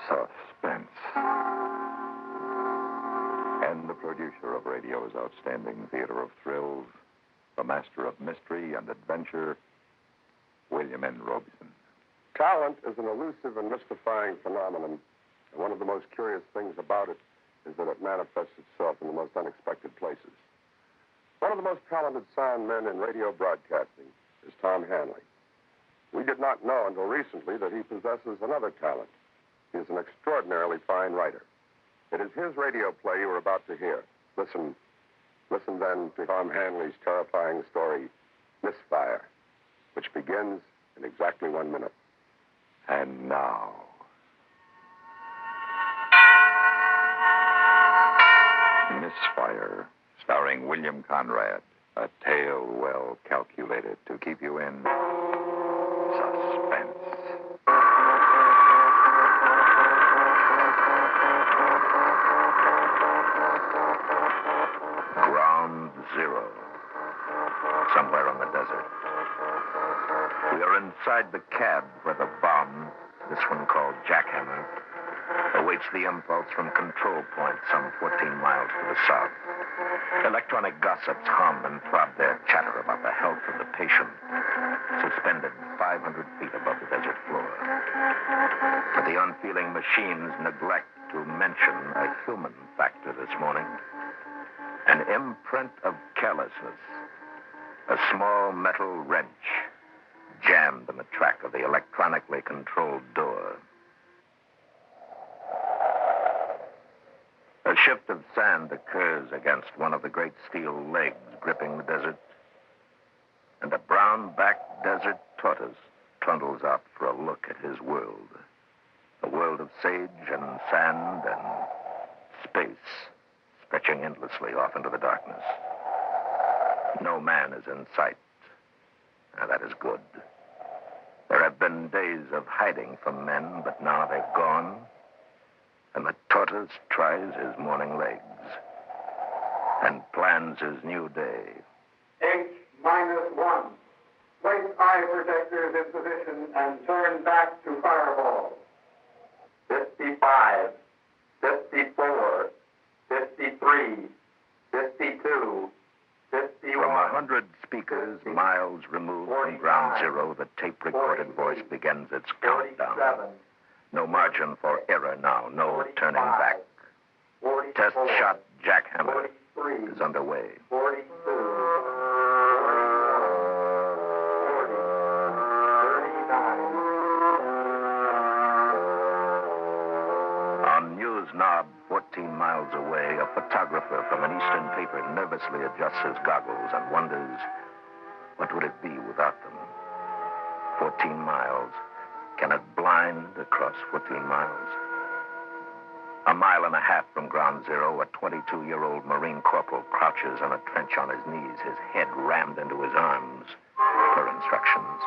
Suspense. And the producer of radio's outstanding theater of thrills, the master of mystery and adventure, William N. Robson. Talent is an elusive and mystifying phenomenon, and one of the most curious things about it is that it manifests itself in the most unexpected places. One of the most talented sound men in radio broadcasting is Tom Hanley. We did not know until recently that he possesses another talent. He is an extraordinarily fine writer. It is his radio play you are about to hear. Listen then to Tom Hanley's terrifying story, Misfire, which begins in exactly 1 minute. And now, Misfire, starring William Conrad, a tale well calculated to keep you in suspense. Ground Zero, somewhere on the desert. We are inside the cab where the bomb, this one called Jackhammer, awaits the impulse from control point some 14 miles to the south. Electronic gossips hum and throb their chatter about the health of the patient, suspended 500 feet above the desert floor. But the unfeeling machines neglect to mention a human factor this morning. An imprint of carelessness. A small metal wrench jammed in the track of the electronically controlled door. A shift of sand occurs against one of the great steel legs gripping the desert, and a brown-backed desert tortoise trundles out for a look at his world. A world of sage and sand and space, stretching endlessly off into the darkness. No man is in sight. Now, that is good. There have been days of hiding from men, but now they've gone, and the tortoise tries his morning legs and plans his new day. H-1. Place eye protectors in position and turn back to fireball. 55, 54, 53, 52, 51. From 100 speakers miles removed from Ground Zero, the tape-recorded voice begins its countdown. No margin for error now, no turning back. Test shot Jackhammer is underway. 42, 40, 39. On News Knob, 14 miles away, a photographer from an eastern paper nervously adjusts his goggles and wonders, what would it be without them? 14 miles. Can it blind across 14 miles? A mile and a half from Ground Zero, a 22-year-old Marine corporal crouches in a trench on his knees, his head rammed into his arms, per instructions.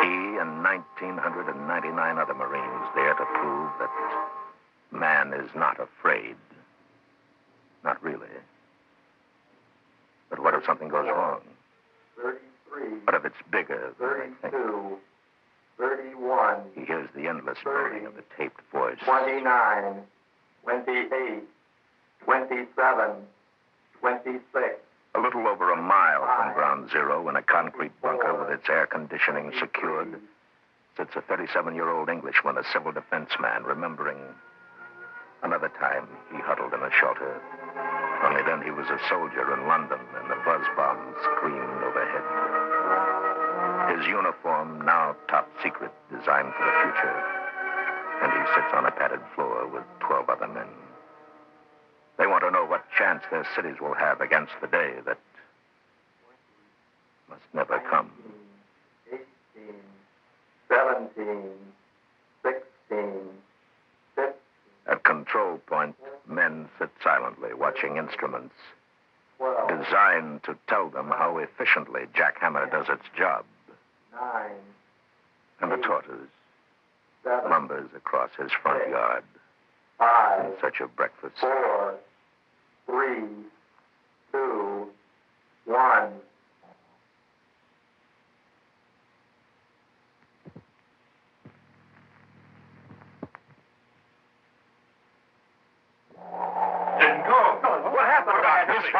He and 1,999 other Marines there to prove that man is not afraid. Not really. But what if something goes wrong? 33. What if it's bigger than they think? 32. 31. He hears the endless moaning of the taped voice. 29. 28. 27. 26. A little over a mile from Ground Zero, in a concrete bunker with its air conditioning secured, sits a 37-year-old Englishman, a civil defense man, remembering another time he huddled in a shelter. Only then he was a soldier in London, and the buzz bombs screamed overhead. His uniform, now top secret, designed for the future, and he sits on a padded floor with 12 other men. They want to know what chance their cities will have against the day that must never come. 18, 17, 16, 15. At control point, men sit silently, watching instruments 12, designed to tell them how efficiently Jackhammer does its job. 9, And the tortoise 7, lumbers across his front yard 5, in search of breakfast. 4, 3, 2, 1.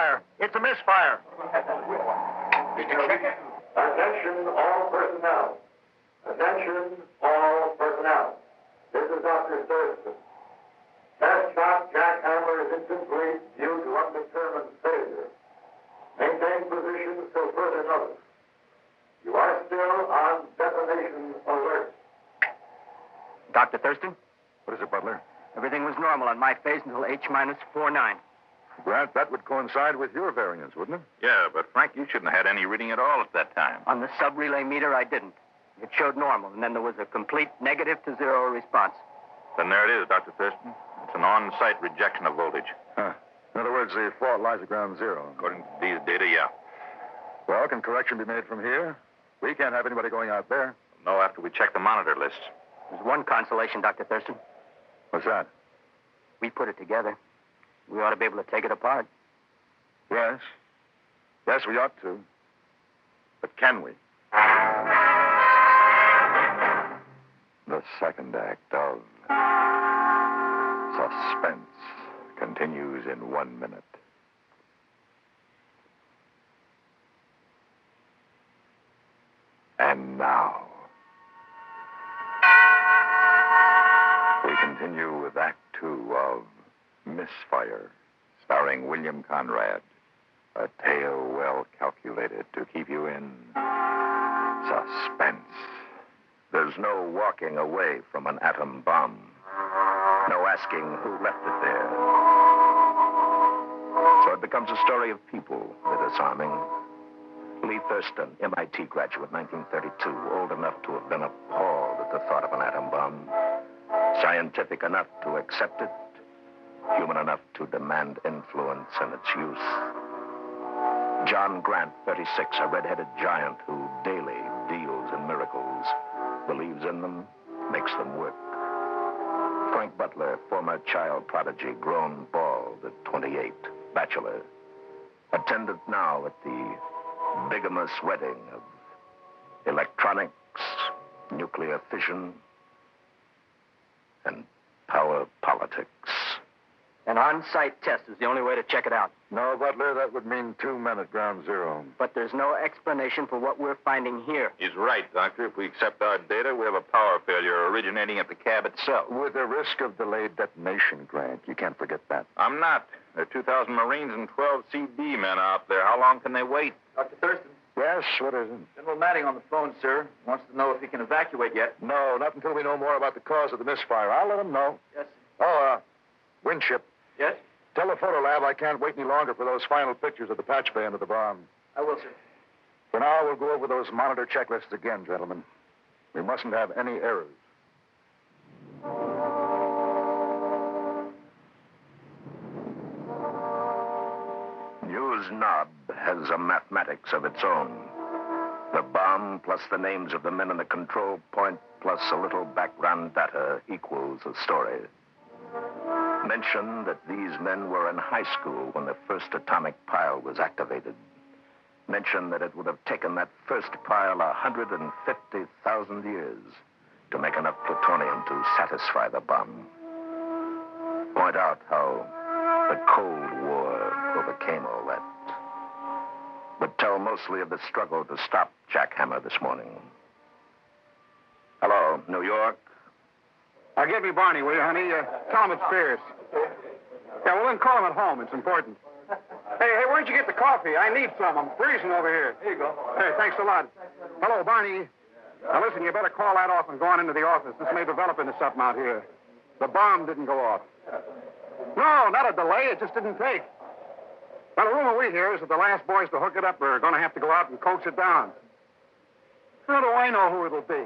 misfire. It's a misfire. Attention all personnel. Attention all personnel. This is Dr. Thurston. Test shot jackhammer is incomplete due to undetermined failure. Maintain position till further notice. You are still on detonation alert. Dr. Thurston? What is it, Butler? Everything was normal on my phase until H-49. Grant, that would coincide with your variance, wouldn't it? Yeah, but Frank, you shouldn't have had any reading at all at that time. On the sub-relay meter, I didn't. It showed normal, and then there was a complete negative to zero response. Then there it is, Dr. Thurston. It's an on-site rejection of voltage. Huh. In other words, the fault lies at ground zero. According to these data, yeah. Well, can correction be made from here? We can't have anybody going out there. No, after we check the monitor lists. There's one consolation, Dr. Thurston. What's that? We put it together. We ought to be able to take it apart. Yes. Yes, we ought to. But can we? The second act of Suspense continues in 1 minute. And now, we continue with Act 2 of Misfire, starring William Conrad. A tale well calculated to keep you in suspense. There's no walking away from an atom bomb. No asking who left it there. So it becomes a story of people, the disarming. Lee Thurston, MIT graduate, 1932, old enough to have been appalled at the thought of an atom bomb. Scientific enough to accept it. Human enough to demand influence in its use. John Grant, 36, a red-headed giant who daily deals in miracles, believes in them, makes them work. Frank Butler, former child prodigy, grown bald at 28, bachelor, attendant now at the bigamous wedding of electronics, nuclear fission, and power politics. An on-site test is the only way to check it out. No, Butler, that would mean 2 men at ground zero. But there's no explanation for what we're finding here. He's right, Doctor. If we accept our data, we have a power failure originating at the cab itself. With the risk of delayed detonation, Grant. You can't forget that. I'm not. There are 2,000 Marines and 12 CD men out there. How long can they wait? Dr. Thurston, Yes, what is it? General Matting on the phone, sir. Wants to know if he can evacuate yet. No, not until we know more about the cause of the misfire. I'll let him know. Yes, Oh, Winship. Yes? Tell the photo lab I can't wait any longer for those final pictures of the patch band of the bomb. I will, sir. For now, we'll go over those monitor checklists again, gentlemen. We mustn't have any errors. News Knob has a mathematics of its own. The bomb plus the names of the men in the control point plus a little background data equals a story. Mention that these men were in high school when the first atomic pile was activated. Mention that it would have taken that first pile 150,000 years to make enough plutonium to satisfy the bomb. Point out how the Cold War overcame all that. But tell mostly of the struggle to stop Jackhammer this morning. Hello, New York? Give me Barney, will you, honey? Tell him it's Pierce. Yeah, well, then call him at home. It's important. Hey, where'd you get the coffee? I need some. I'm freezing over here. Here you go. Hey, thanks a lot. Hello, Barney. Now, listen, you better call that off and go on into the office. This may develop into something out here. The bomb didn't go off. No, not a delay. It just didn't take. Well, the rumor we hear is that the last boys to hook it up are going to have to go out and coax it down. How do I know who it'll be?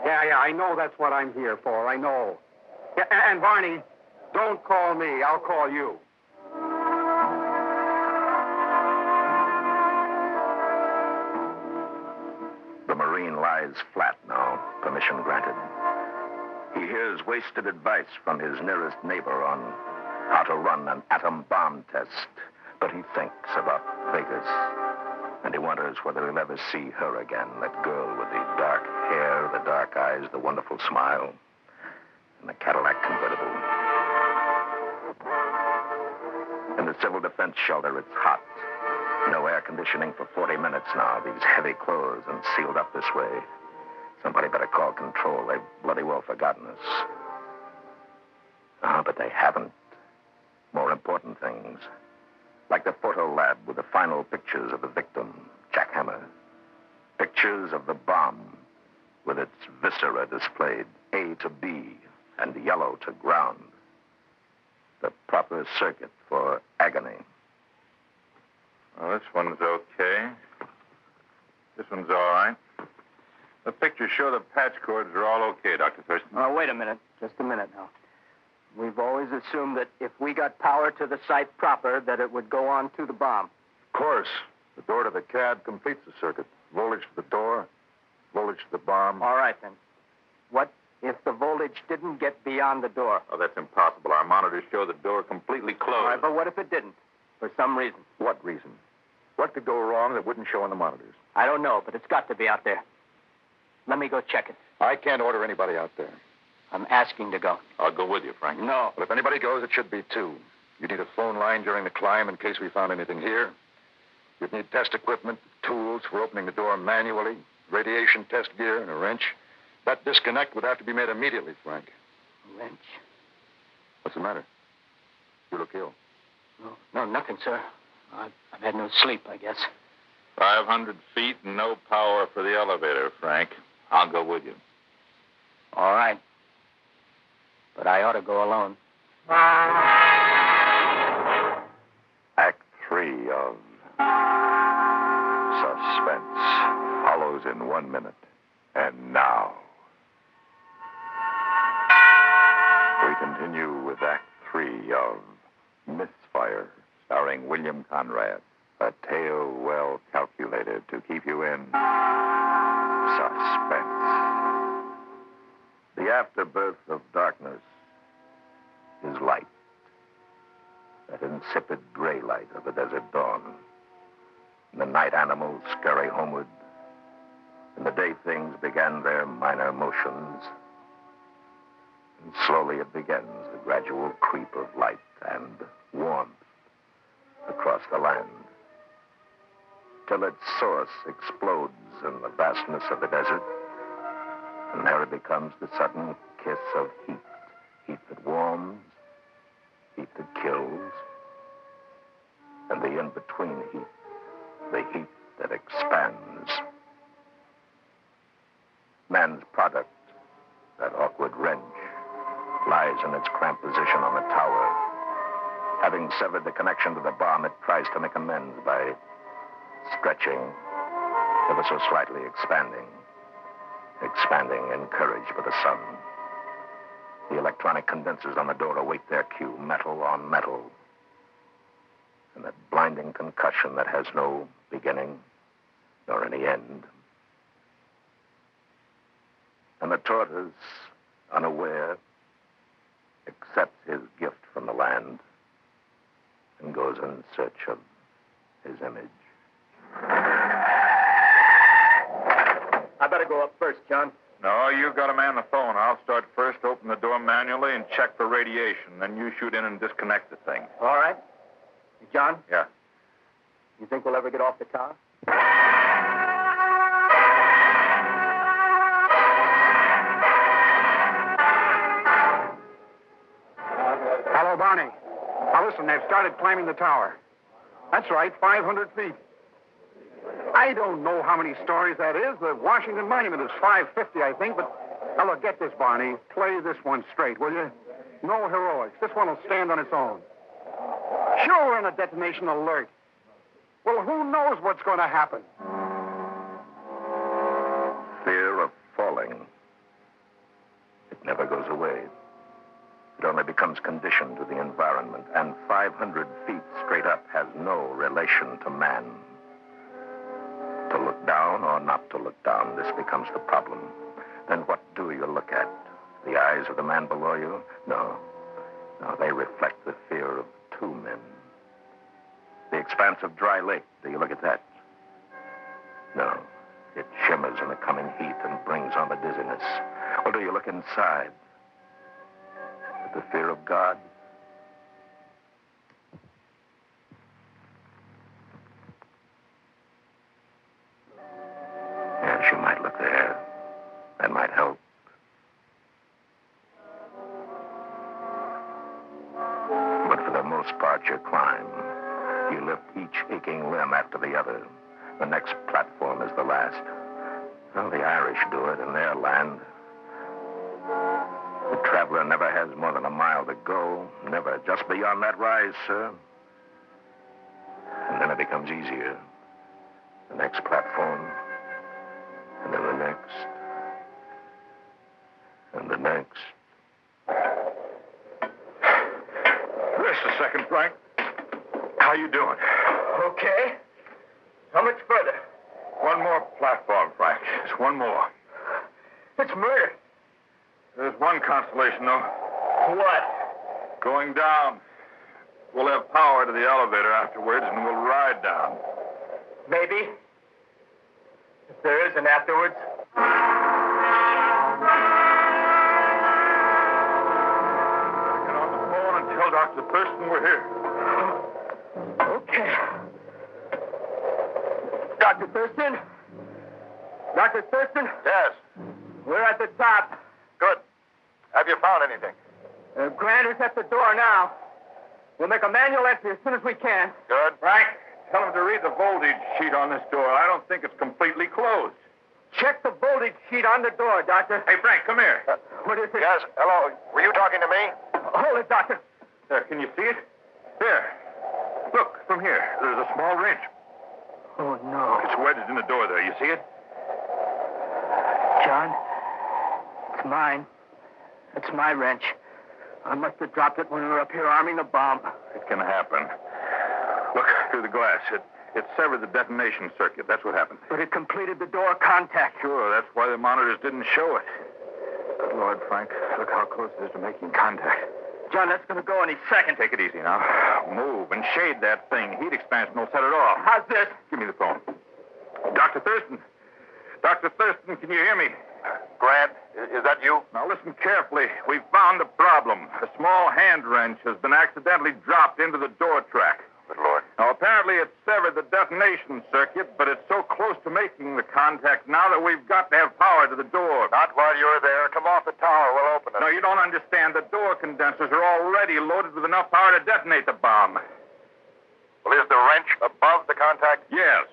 Yeah, I know that's what I'm here for. I know. Yeah, and Barney, don't call me. I'll call you. The Marine lies flat now, permission granted. He hears wasted advice from his nearest neighbor on how to run an atom bomb test, but he thinks about Vegas. And he wonders whether he'll ever see her again, that girl with the dark hair, the dark eyes, the wonderful smile, and the Cadillac convertible. In the civil defense shelter, it's hot. No air conditioning for 40 minutes now. These heavy clothes and sealed up this way. Somebody better call control. They've bloody well forgotten us. But they haven't. More important things. Like the photo lab with the final pictures of the victim, Jackhammer. Pictures of the bomb with its viscera displayed, A to B and yellow to ground. The proper circuit for agony. Well, this one's okay. This one's all right. The pictures show the patch cords are all okay, Dr. Thurston. Oh, wait a minute. Just a minute now. We've always assumed that if we got power to the site proper, that it would go on to the bomb. Of course. The door to the cab completes the circuit. Voltage to the door, voltage to the bomb. All right, then. What if the voltage didn't get beyond the door? Oh, that's impossible. Our monitors show the door completely closed. All right, but what if it didn't? For some reason. What reason? What could go wrong that wouldn't show on the monitors? I don't know, but it's got to be out there. Let me go check it. I can't order anybody out there. I'm asking to go. I'll go with you, Frank. No. But if anybody goes, it should be two. You'd need a phone line during the climb in case we found anything here. You'd need test equipment, tools for opening the door manually, radiation test gear, and a wrench. That disconnect would have to be made immediately, Frank. Wrench? What's the matter? You look ill. No, nothing, sir. I've had no sleep, I guess. 500 feet and no power for the elevator, Frank. I'll go with you. All right. But I ought to go alone. Act 3 of Suspense follows in 1 minute. And now, we continue with Act 3 of Misfire, starring William Conrad. A tale well calculated to keep you in suspense. The afterbirth of darkness is light. That insipid gray light of the desert dawn. And the night animals scurry homeward. And the day things began their minor motions. And slowly it begins, the gradual creep of light and warmth across the land. Till its source explodes in the vastness of the desert. And there it becomes the sudden kiss of heat. Heat that warms, heat that kills, and the in-between heat, the heat that expands. Man's product, that awkward wrench, lies in its cramped position on the tower. Having severed the connection to the bomb, it tries to make amends by stretching, ever so slightly expanding encouraged by the sun. The electronic condensers on the door await their cue, metal on metal. And that blinding concussion that has no beginning nor any end. And the tortoise, unaware, accepts his gift from the land and goes in search of his image. I better go up first, John. No, you got to man the phone. I'll start first, open the door manually, and check for radiation. Then you shoot in and disconnect the thing. All right. John? Yeah. You think we'll ever get off the tower? Hello, Barney. Now, listen, they've started climbing the tower. That's right, 500 feet. I don't know how many stories that is. The Washington Monument is 550, I think, but... Now, look, get this, Barney. Play this one straight, will you? No heroics. This one will stand on its own. Sure, we're in a detonation alert. Well, who knows what's going to happen? Fear of falling. It never goes away. It only becomes conditioned to the environment, and 500 feet straight up has no relation to man. To look down or not to look down, this becomes the problem. Then what do you look at? The eyes of the man below you? No. No, they reflect the fear of two men. The expanse of dry lake, do you look at that? No. It shimmers in the coming heat and brings on the dizziness. Or do you look inside? At the fear of God? most part, you climb. You lift each aching limb after the other. The next platform is the last. Well, the Irish do it in their land. The traveler never has more than a mile to go. Never. Just beyond that rise, sir. And then it becomes easier. The next platform. And then the next. And the next. Just a second, Frank. How you doing? Okay. How much further? One more platform, Frank. Just one more. It's murder. There's one consolation, though. What? Going down. We'll have power to the elevator afterwards, and we'll ride down. Maybe. If there is an afterwards. Get on the phone and tell Dr. Thurston we're here. Okay. Dr. Thurston? Dr. Thurston? Yes. We're at the top. Good. Have you found anything? Grant is at the door now. We'll make a manual entry as soon as we can. Good. Frank, tell him to read the voltage sheet on this door. I don't think it's completely closed. Check the voltage sheet on the door, Doctor. Hey, Frank, come here. What is it? Yes, hello. Were you talking to me? Hold it, Doctor. There, can you see it? Here. Look, from here. There's a small wrench. Oh, no. It's wedged in the door there. You see it? John, it's mine. It's my wrench. I must have dropped it when we were up here arming the bomb. It can happen. Look, through the glass. It severed the detonation circuit. That's what happened. But it completed the door contact. Sure, that's why the monitors didn't show it. Good Lord, Frank. Look how close it is to making contact. John, that's going to go any second. Take it easy now. Move and shade that thing. Heat expansion will set it off. How's this? Give me the phone. Dr. Thurston. Dr. Thurston, can you hear me? Grant, is that you? Now listen carefully. We've found a problem. A small hand wrench has been accidentally dropped into the door track. Good Lord. Now, apparently it severed the detonation circuit, but it's so close to making the contact now that we've got to have power to the door. Not while you're there. Come off the tower. We'll open it. No, you don't understand. The door condensers are already loaded with enough power to detonate the bomb. Well, is the wrench above the contact? Yes.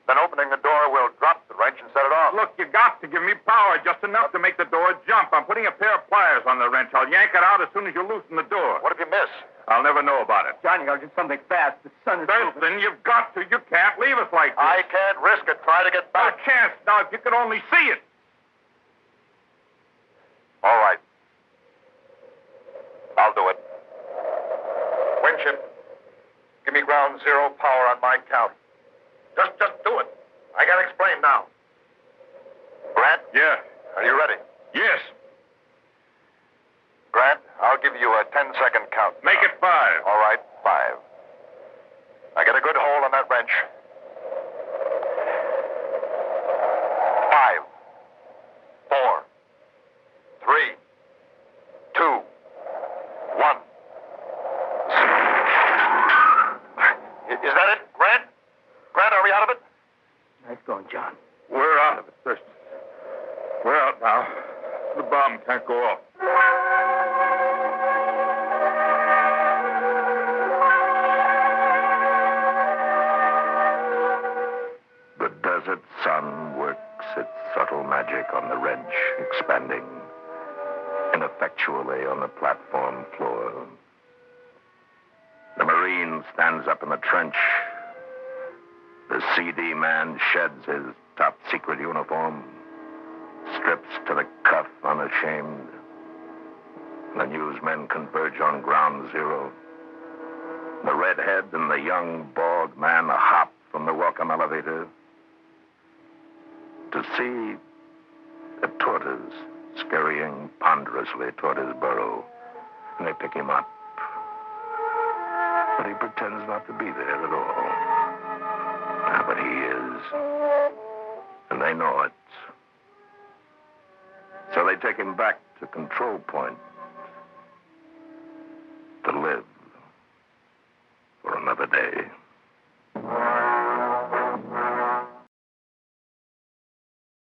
Then opening the door will drop the wrench and set it off. Look, you got to give me power, just enough to make the door jump. I'm putting a pair of pliers on the wrench. I'll yank it out as soon as you loosen the door. What if you miss? I'll never know about it. John, you got to do something fast. The sun is moving. Thurston, you've got to. You can't leave us like this. I can't risk it. Try to get No back. chance. Now, if you could only see it. All right. I'll do it. Winship, give me ground zero power on my count. Just do it. I gotta explain now. Grant? Yeah. Are you ready? Yes. Grant, I'll give you a 10-second count. Make it 5. All right, 5. I get a good hold on that wrench. 5, 4, 3, 2, 1. Is that it, Grant? Grant, are we out of it? Nice going, John. We're out of it, Thurston. We're out now. The bomb can't go off. The desert sun works its subtle magic on the wrench, expanding ineffectually on the platform floor. The Marine stands up in the trench. The CD man sheds his top-secret uniform, strips to the cuff unashamed. The newsmen converge on ground zero. The redhead and the young, bald man hop from the welcome elevator to see a tortoise scurrying ponderously toward his burrow. And they pick him up. But he pretends not to be there at all. But he is. And they know it. So they take him back to control point to live for another day.